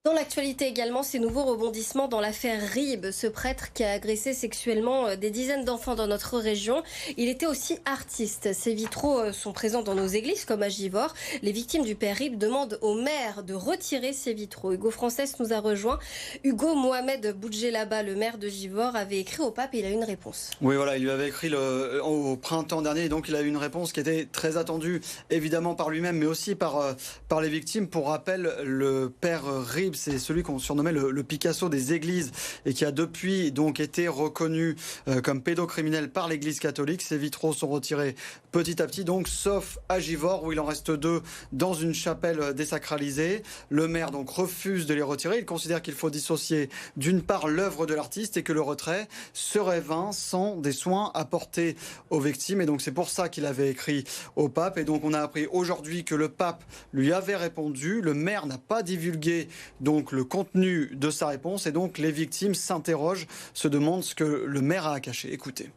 Dans l'actualité également, ces nouveaux rebondissements dans l'affaire Ribes, ce prêtre qui a agressé sexuellement des dizaines d'enfants dans notre région. Il était aussi artiste. Ces vitraux sont présents dans nos églises comme à Givors. Les victimes du père Ribes demandent au maire de retirer ces vitraux. Hugo Frances nous a rejoint. Hugo Mohamed Boudjelaba, le maire de Givors, avait écrit au pape et il a eu une réponse. Oui, voilà, il lui avait écrit au printemps dernier et donc il a eu une réponse qui était très attendue, évidemment par lui-même, mais aussi par les victimes. Pour rappel, le père Ribes, c'est celui qu'on surnommait le Picasso des églises et qui a depuis donc été reconnu comme pédocriminel par l'église catholique. Ces vitraux sont retirés petit à petit, donc sauf à Givors où il en reste 2 dans une chapelle désacralisée. Le maire donc refuse de les retirer. Il considère qu'il faut dissocier d'une part l'œuvre de l'artiste et que le retrait serait vain sans des soins apportés aux victimes. Et donc c'est pour ça qu'il avait écrit au pape. Et donc on a appris aujourd'hui que le pape lui avait répondu. Le maire n'a pas divulgué donc le contenu de sa réponse. Et donc les victimes s'interrogent, se demandent ce que le maire a à cacher. Écoutez.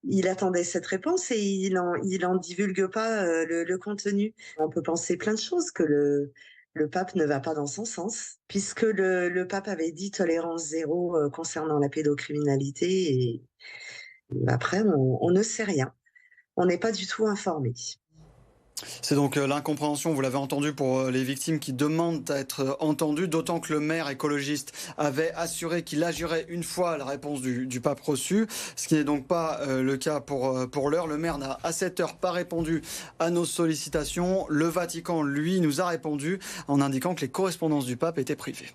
Il attendait cette réponse et il en divulgue pas le contenu. On peut penser plein de choses, que le pape ne va pas dans son sens, puisque le pape avait dit tolérance zéro concernant la pédocriminalité et après on ne sait rien. On n'est pas du tout informé. C'est donc l'incompréhension, vous l'avez entendu, pour les victimes qui demandent à être entendues, d'autant que le maire écologiste avait assuré qu'il agirait une fois la réponse du pape reçue, ce qui n'est donc pas le cas pour l'heure. Le maire n'a à cette heure pas répondu à nos sollicitations. Le Vatican, lui, nous a répondu en indiquant que les correspondances du pape étaient privées.